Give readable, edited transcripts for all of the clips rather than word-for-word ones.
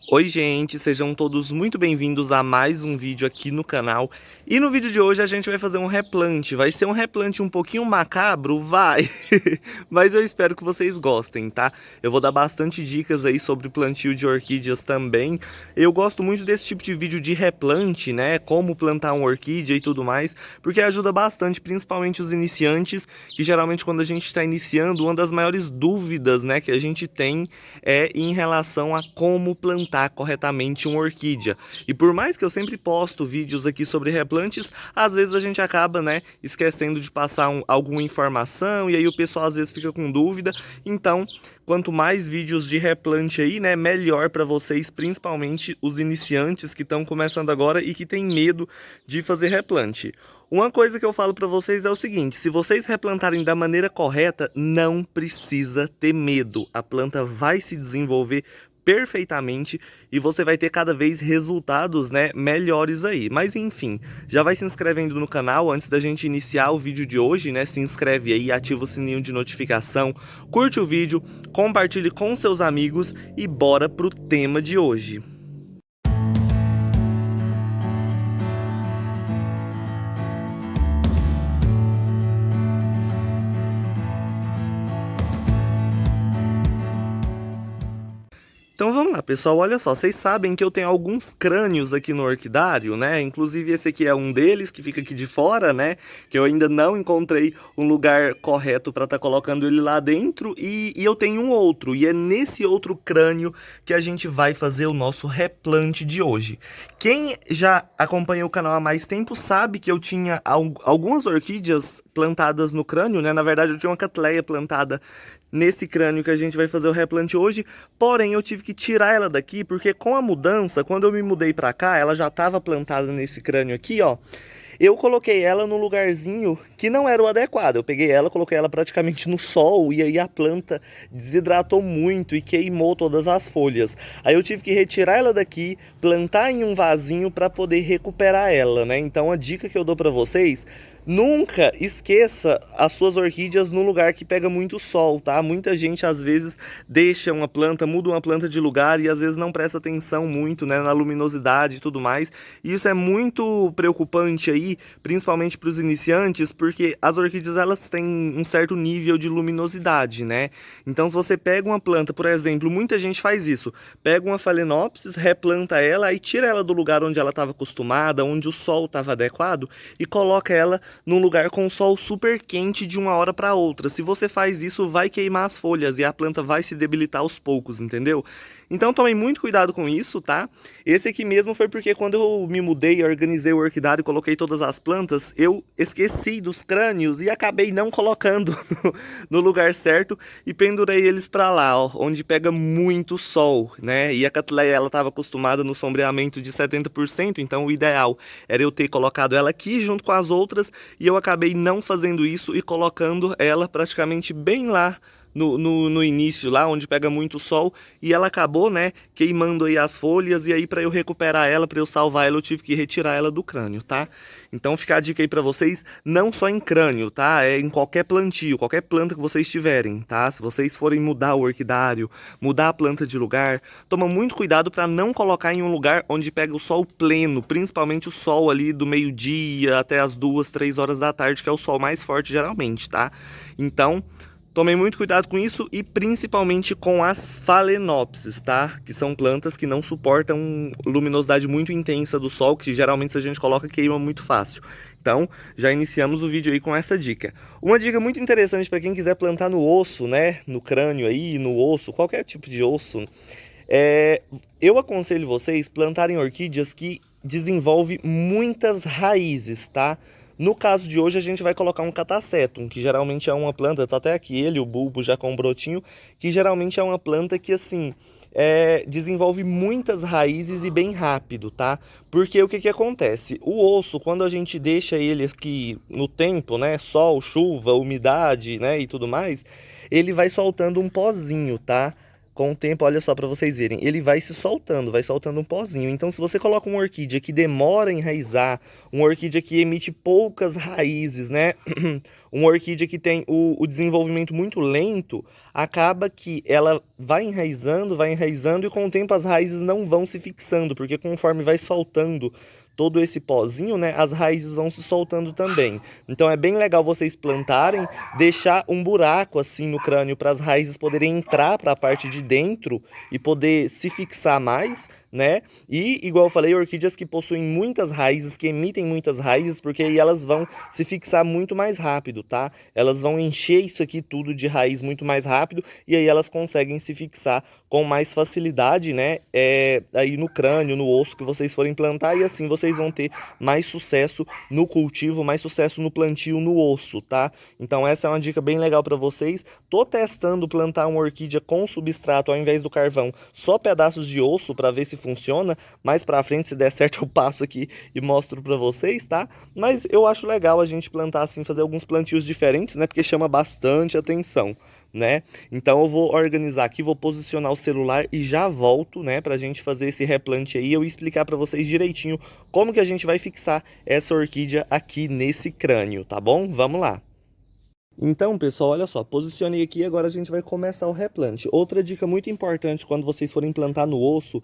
Oi gente, sejam todos muito bem-vindos a mais um vídeo aqui no canal. E no vídeo de hoje a gente vai fazer um replante. Vai ser um replante um pouquinho macabro, vai, mas eu espero que vocês gostem, tá? Eu vou dar bastante dicas aí sobre plantio de orquídeas também. Eu gosto muito desse tipo de vídeo de replante, né? Como plantar uma orquídea e tudo mais, porque ajuda bastante, principalmente os iniciantes, que geralmente quando a gente está iniciando, uma das maiores dúvidas, né, que a gente tem é em relação a como plantar corretamente uma orquídea. E por mais que eu sempre posto vídeos aqui sobre replantes, às vezes a gente acaba, né, esquecendo de passar alguma informação e aí o pessoal às vezes fica com dúvida. Então, quanto mais vídeos de replante aí, né, melhor para vocês, principalmente os iniciantes que estão começando agora e que têm medo de fazer replante. Uma coisa que eu falo para vocês é o seguinte: se vocês replantarem da maneira correta, não precisa ter medo. A planta vai se desenvolver perfeitamente e você vai ter cada vez resultados, né, melhores aí. Mas enfim, já vai se inscrevendo no canal antes da gente iniciar o vídeo de hoje, né? Se inscreve aí, ativa o sininho de notificação, curte o vídeo, compartilhe com seus amigos e bora pro tema de hoje. Então vamos lá, pessoal, olha só, vocês sabem que eu tenho alguns crânios aqui no orquidário, né? Inclusive esse aqui é um deles, que fica aqui de fora, né? Que eu ainda não encontrei um lugar correto para estar colocando ele lá dentro. E eu tenho um outro, e é nesse outro crânio que a gente vai fazer o nosso replante de hoje. Quem já acompanha o canal há mais tempo sabe que eu tinha algumas orquídeas plantadas no crânio, né? Na verdade eu tinha uma catleia plantada nesse crânio que a gente vai fazer o replante hoje, porém eu tive que tirar ela daqui porque com a mudança, quando eu me mudei pra cá, ela já estava plantada nesse crânio aqui, ó. Eu coloquei ela num lugarzinho que não era o adequado. Eu peguei ela, coloquei ela praticamente no sol e aí a planta desidratou muito e queimou todas as folhas. Aí eu tive que retirar ela daqui, plantar em um vasinho para poder recuperar ela, né? Então a dica que eu dou para vocês: nunca esqueça as suas orquídeas num lugar que pega muito sol, tá? Muita gente às vezes deixa uma planta, muda uma planta de lugar e às vezes não presta atenção muito, né, na luminosidade e tudo mais. E isso é muito preocupante aí, principalmente para os iniciantes, porque as orquídeas elas têm um certo nível de luminosidade, né? Então se você pega uma planta, por exemplo, muita gente faz isso, pega uma Phalaenopsis, replanta ela e tira ela do lugar onde ela estava acostumada, onde o sol estava adequado e coloca ela num lugar com sol super quente de uma hora para outra. Se você faz isso, vai queimar as folhas e a planta vai se debilitar aos poucos, entendeu? Então tomem muito cuidado com isso, tá? Esse aqui mesmo foi porque quando eu me mudei, organizei o orquidário e coloquei todas as plantas, eu esqueci dos crânios e acabei não colocando no lugar certo e pendurei eles para lá, ó, onde pega muito sol, né? E a Catleia, ela estava acostumada no sombreamento de 70%, então o ideal era eu ter colocado ela aqui junto com as outras e eu acabei não fazendo isso e colocando ela praticamente bem lá no início, lá onde pega muito sol, e ela acabou, né, queimando aí as folhas, e aí para eu recuperar ela, para eu salvar ela, eu tive que retirar ela do crânio, tá? Então fica a dica aí para vocês, não só em crânio, tá? É em qualquer plantio, qualquer planta que vocês tiverem, tá? Se vocês forem mudar o orquidário, mudar a planta de lugar, toma muito cuidado para não colocar em um lugar onde pega o sol pleno, principalmente o sol ali do meio-dia até as 2, 3 horas da tarde, que é o sol mais forte geralmente, tá? Então tomem muito cuidado com isso e principalmente com as Phalaenopsis, tá? Que são plantas que não suportam luminosidade muito intensa do sol, que geralmente se a gente coloca queima muito fácil. Então, já iniciamos o vídeo aí com essa dica. Uma dica muito interessante para quem quiser plantar no osso, né? No crânio aí, no osso, qualquer tipo de osso. Eu aconselho vocês plantarem orquídeas que desenvolvem muitas raízes, tá? No caso de hoje a gente vai colocar um Catasetum, que geralmente é uma planta, tá até aqui ele, o bulbo já com um brotinho, que geralmente é uma planta que assim, desenvolve muitas raízes e bem rápido, tá? Porque o que que acontece? O osso, quando a gente deixa ele aqui no tempo, né, sol, chuva, umidade, né, e tudo mais, ele vai soltando um pozinho, tá? com o tempo, olha só para vocês verem, ele vai se soltando, vai soltando um pozinho. Então, se você coloca uma orquídea que demora a enraizar, uma orquídea que emite poucas raízes, né? Uma orquídea que tem o desenvolvimento muito lento, acaba que ela vai enraizando e com o tempo as raízes não vão se fixando, porque conforme vai soltando todo esse pozinho, né, as raízes vão se soltando também. Então é bem legal vocês plantarem, deixar um buraco assim no crânio para as raízes poderem entrar para a parte de dentro e poder se fixar mais, né? E, igual eu falei, orquídeas que possuem muitas raízes, que emitem muitas raízes, porque aí elas vão se fixar muito mais rápido, tá? Elas vão encher isso aqui tudo de raiz muito mais rápido e aí elas conseguem se fixar com mais facilidade, né? Aí no crânio, no osso que vocês forem plantar e assim vocês vão ter mais sucesso no cultivo, mais sucesso no plantio no osso, tá? Então essa é uma dica bem legal para vocês. Tô testando plantar uma orquídea com substrato ao invés do carvão, só pedaços de osso para ver se funciona. Mais para frente, se der certo, eu passo aqui e mostro para vocês, tá? Mas eu acho legal a gente plantar assim, fazer alguns plantios diferentes, né? Porque chama bastante atenção, né? Então eu vou organizar aqui, vou posicionar o celular e já volto, né, pra gente fazer esse replante aí, eu explicar para vocês direitinho como que a gente vai fixar essa orquídea aqui nesse crânio, tá bom? Vamos lá. Então, pessoal, olha só, posicionei aqui e agora a gente vai começar o replante. Outra dica muito importante quando vocês forem plantar no osso,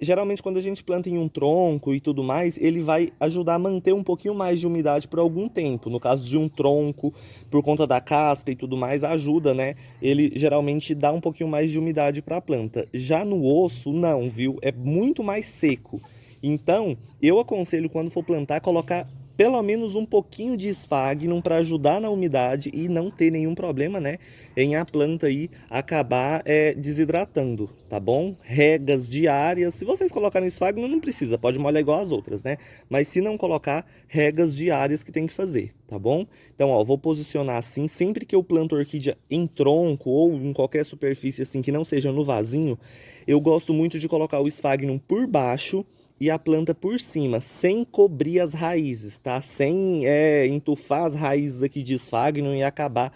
geralmente quando a gente planta em um tronco e tudo mais, ele vai ajudar a manter um pouquinho mais de umidade por algum tempo. No caso de um tronco, por conta da casca e tudo mais, ajuda, né? Ele geralmente dá um pouquinho mais de umidade para a planta. Já no osso, não, viu? É muito mais seco. Então, eu aconselho quando for plantar, colocar pelo menos um pouquinho de esfagno para ajudar na umidade e não ter nenhum problema, né, em a planta aí acabar desidratando, tá bom? Regas diárias, se vocês colocarem esfagno não precisa, pode molhar igual as outras, né? Mas se não colocar, regas diárias que tem que fazer, tá bom? Então, ó, vou posicionar assim, sempre que eu planto orquídea em tronco ou em qualquer superfície assim que não seja no vasinho, eu gosto muito de colocar o esfagno por baixo e a planta por cima, sem cobrir as raízes, tá? Sem entufar as raízes aqui de esfagno e acabar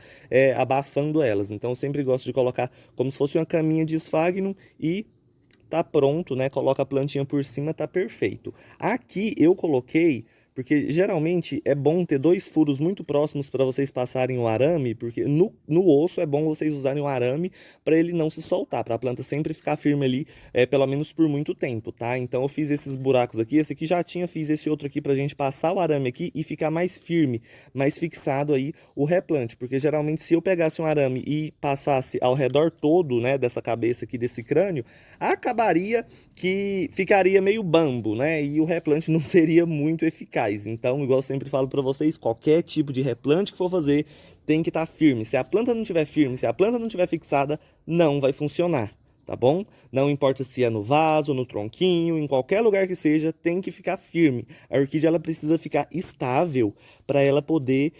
abafando elas. Então, eu sempre gosto de colocar como se fosse uma caminha de esfagno e tá pronto, né? Coloca a plantinha por cima, tá perfeito. Aqui eu coloquei, porque geralmente é bom ter dois furos muito próximos para vocês passarem o arame, porque no osso é bom vocês usarem o arame para ele não se soltar, para a planta sempre ficar firme ali, pelo menos por muito tempo, tá? Então eu fiz esses buracos aqui, esse aqui já tinha, fiz esse outro aqui pra gente passar o arame aqui e ficar mais firme, mais fixado aí o replante, porque geralmente se eu pegasse um arame e passasse ao redor todo, né, dessa cabeça aqui, desse crânio, acabaria que ficaria meio bambo, né? E o replante não seria muito eficaz. Então, igual eu sempre falo para vocês, qualquer tipo de replante que for fazer tem que estar firme. Se a planta não estiver firme, se a planta não estiver fixada, não vai funcionar, tá bom? Não importa se é no vaso, no tronquinho, em qualquer lugar que seja, tem que ficar firme. A orquídea ela precisa ficar estável para ela poder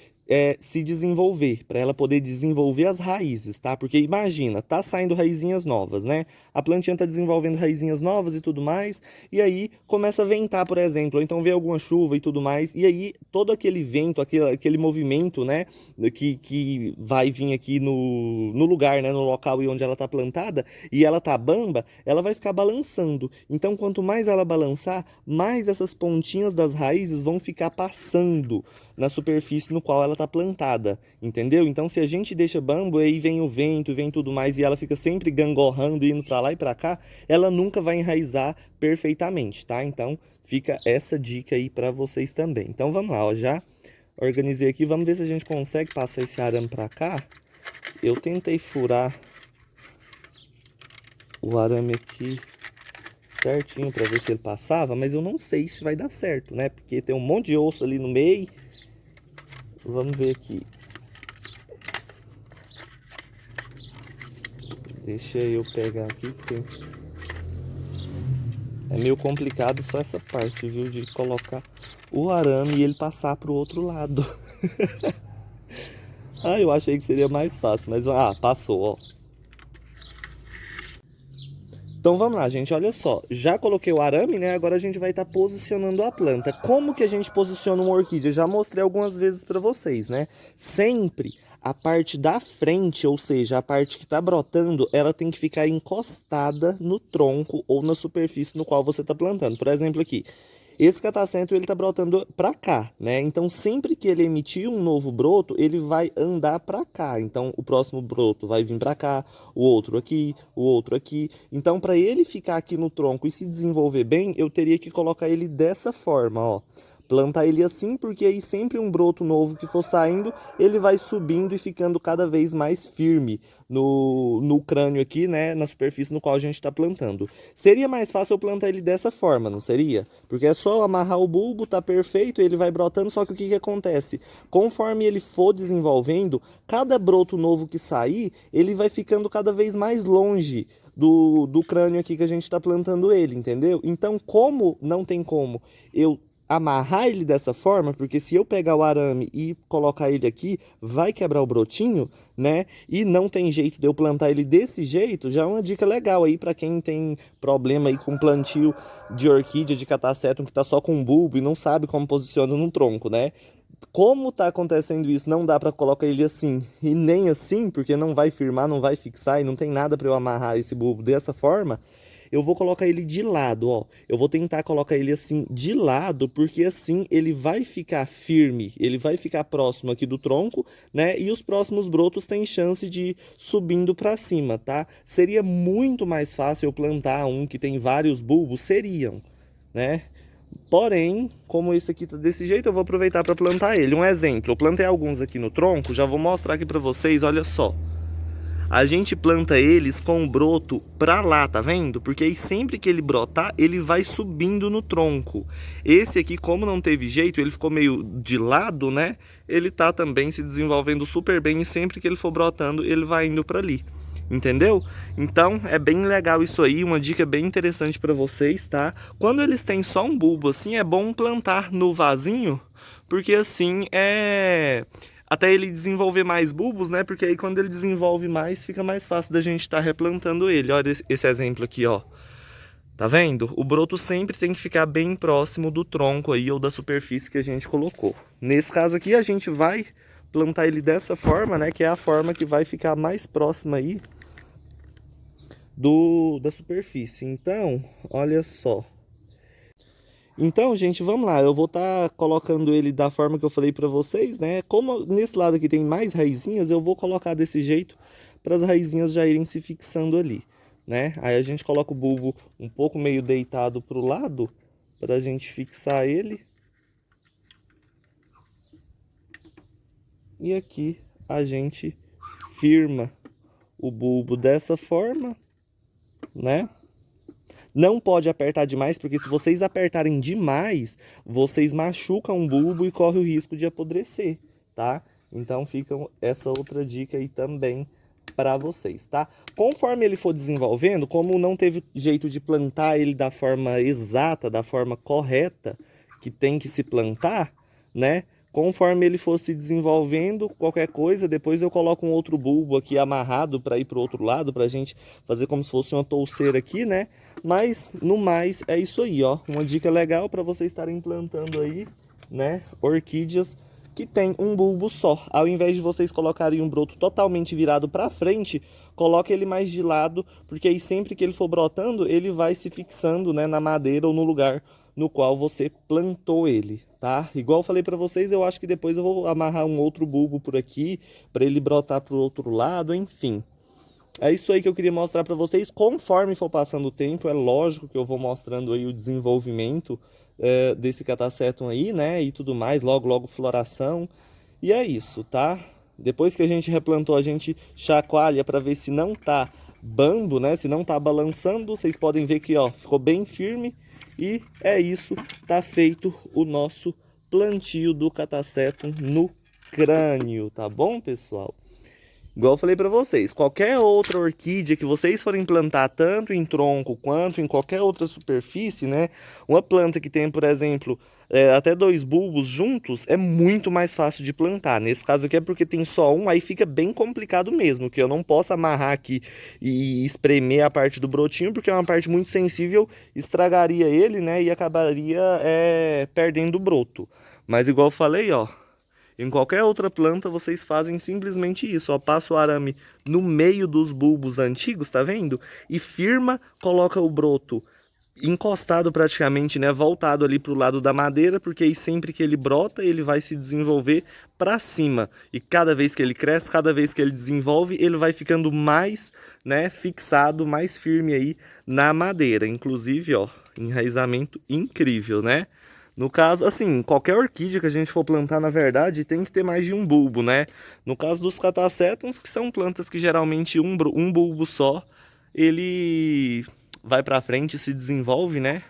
se desenvolver, para ela poder desenvolver as raízes, tá? Porque imagina, tá saindo raizinhas novas, né? A plantinha tá desenvolvendo raizinhas novas e tudo mais, e aí começa a ventar, por exemplo, ou então vem alguma chuva e tudo mais, e aí todo aquele vento, aquele movimento, né, que vai vir aqui no lugar, né, no local onde ela tá plantada, e ela tá bamba, ela vai ficar balançando. Então, quanto mais ela balançar, mais essas pontinhas das raízes vão ficar passando na superfície no qual ela está plantada, entendeu? Então, se a gente deixa bambo, aí vem o vento, vem tudo mais, e ela fica sempre gangorrando, indo para lá e para cá, ela nunca vai enraizar perfeitamente, tá? Então, fica essa dica aí para vocês também. Então, vamos lá, ó, já organizei aqui, vamos ver se a gente consegue passar esse arame para cá. Eu tentei furar o arame aqui certinho para ver se ele passava, mas eu não sei se vai dar certo, né? Porque tem um monte de osso ali no meio. Vamos ver aqui. Deixa eu pegar aqui, porque é meio complicado só essa parte, viu? De colocar o arame e ele passar para o outro lado. Ah, eu achei que seria mais fácil, mas passou, ó. Então vamos lá, gente, olha só, já coloquei o arame, né, agora a gente vai estar posicionando a planta. Como que a gente posiciona uma orquídea? Já mostrei algumas vezes para vocês, né? Sempre a parte da frente, ou seja, a parte que está brotando, ela tem que ficar encostada no tronco ou na superfície no qual você está plantando. Por exemplo, aqui, esse catacento ele está brotando para cá, né? Então, sempre que ele emitir um novo broto, ele vai andar para cá. Então, o próximo broto vai vir para cá, o outro aqui, o outro aqui. Então, para ele ficar aqui no tronco e se desenvolver bem, eu teria que colocar ele dessa forma, ó. Plantar ele assim, porque aí sempre um broto novo que for saindo, ele vai subindo e ficando cada vez mais firme no crânio aqui, né, na superfície no qual a gente está plantando. Seria mais fácil eu plantar ele dessa forma, não seria? Porque é só amarrar o bulbo, tá perfeito, ele vai brotando, só que o que acontece? Conforme ele for desenvolvendo, cada broto novo que sair, ele vai ficando cada vez mais longe do crânio aqui que a gente está plantando ele, entendeu? Então, como não tem como eu amarrar ele dessa forma, porque se eu pegar o arame e colocar ele aqui, vai quebrar o brotinho, né? E não tem jeito de eu plantar ele desse jeito, já é uma dica legal aí para quem tem problema aí com plantio de orquídea, de catacetum, que tá só com bulbo e não sabe como posiciona no tronco, né? Como tá acontecendo isso, não dá para colocar ele assim e nem assim, porque não vai firmar, não vai fixar e não tem nada para eu amarrar esse bulbo dessa forma. Eu vou colocar ele de lado, ó. Eu vou tentar colocar ele assim de lado, porque assim ele vai ficar firme, ele vai ficar próximo aqui do tronco, né? E os próximos brotos têm chance de ir subindo para cima, tá? Seria muito mais fácil eu plantar um que tem vários bulbos, seriam, né? Porém, como esse aqui tá desse jeito, eu vou aproveitar para plantar ele. Um exemplo, eu plantei alguns aqui no tronco, já vou mostrar aqui para vocês, olha só. A gente planta eles com o broto pra lá, tá vendo? Porque aí sempre que ele brotar, ele vai subindo no tronco. Esse aqui, como não teve jeito, ele ficou meio de lado, né? Ele tá também se desenvolvendo super bem e sempre que ele for brotando, ele vai indo pra ali. Entendeu? Então é bem legal isso aí, uma dica bem interessante para vocês, tá? Quando eles têm só um bulbo assim, é bom plantar no vasinho, porque assim até ele desenvolver mais bulbos, né? Porque aí quando ele desenvolve mais, fica mais fácil da gente estar replantando ele. Olha esse exemplo aqui, ó. Tá vendo? O broto sempre tem que ficar bem próximo do tronco aí ou da superfície que a gente colocou. Nesse caso aqui, a gente vai plantar ele dessa forma, né? Que é a forma que vai ficar mais próxima aí da superfície. Então, olha só. Então, gente, vamos lá. Eu vou estar colocando ele da forma que eu falei para vocês, né? Como nesse lado aqui tem mais raizinhas, eu vou colocar desse jeito para as raizinhas já irem se fixando ali, né? Aí a gente coloca o bulbo um pouco meio deitado para o lado para a gente fixar ele. E aqui a gente firma o bulbo dessa forma, né? Não pode apertar demais, porque se vocês apertarem demais, vocês machucam o bulbo e corre o risco de apodrecer, tá? Então fica essa outra dica aí também para vocês, tá? Conforme ele for desenvolvendo, como não teve jeito de plantar ele da forma exata, da forma correta que tem que se plantar, né? Conforme ele for se desenvolvendo, qualquer coisa, depois eu coloco um outro bulbo aqui amarrado para ir para o outro lado, para a gente fazer como se fosse uma touceira aqui, né? Mas, no mais, é isso aí, ó. Uma dica legal para vocês estarem plantando aí, né? Orquídeas que tem um bulbo só. Ao invés de vocês colocarem um broto totalmente virado para frente, coloque ele mais de lado, porque aí sempre que ele for brotando, ele vai se fixando, né, na madeira ou no lugar no qual você plantou ele, tá? Igual eu falei para vocês, eu acho que depois eu vou amarrar um outro bulbo por aqui, para ele brotar pro outro lado, enfim. É isso aí que eu queria mostrar para vocês. Conforme for passando o tempo, é lógico que eu vou mostrando aí o desenvolvimento desse catacetum aí, né? E tudo mais, logo, logo floração. E é isso, tá? Depois que a gente replantou, a gente chacoalha para ver se não tá bambo, né? Se não tá balançando, vocês podem ver que, ó, ficou bem firme. E é isso, tá feito o nosso plantio do catacetum no crânio, tá bom, pessoal? Igual eu falei para vocês, qualquer outra orquídea que vocês forem plantar, tanto em tronco quanto em qualquer outra superfície, né? Uma planta que tem, por exemplo, até 2 bulbos juntos, é muito mais fácil de plantar. Nesse caso aqui é porque tem só um, aí fica bem complicado mesmo, que eu não posso amarrar aqui e espremer a parte do brotinho, porque é uma parte muito sensível, estragaria ele, né? E acabaria perdendo o broto. Mas igual eu falei, ó, Em qualquer outra planta vocês fazem simplesmente isso, ó, passa o arame no meio dos bulbos antigos, tá vendo? E firma, coloca o broto encostado praticamente, né, voltado ali para o lado da madeira, porque aí sempre que ele brota, ele vai se desenvolver para cima. E cada vez que ele cresce, cada vez que ele desenvolve, ele vai ficando mais, né, fixado, mais firme aí na madeira. Inclusive, ó, enraizamento incrível, né? No caso, assim, qualquer orquídea que a gente for plantar, na verdade, tem que ter mais de um bulbo, né? No caso dos catacétums, que são plantas que geralmente um bulbo só, ele vai pra frente e se desenvolve, né?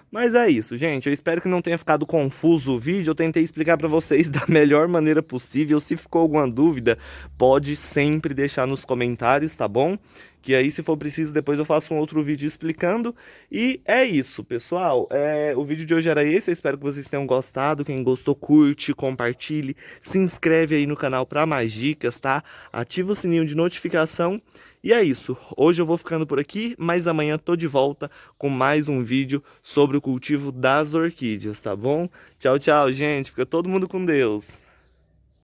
Mas é isso, gente. Eu espero que não tenha ficado confuso o vídeo. Eu tentei explicar para vocês da melhor maneira possível. Se ficou alguma dúvida, pode sempre deixar nos comentários, tá bom? Que aí, se for preciso, depois eu faço um outro vídeo explicando. E é isso, pessoal. O vídeo de hoje era esse. Eu espero que vocês tenham gostado. Quem gostou, curte, compartilhe. Se inscreve aí no canal para mais dicas, tá? Ativa o sininho de notificação. E é isso, hoje eu vou ficando por aqui, mas amanhã tô de volta com mais um vídeo sobre o cultivo das orquídeas, tá bom? Tchau, tchau, gente, fica todo mundo com Deus!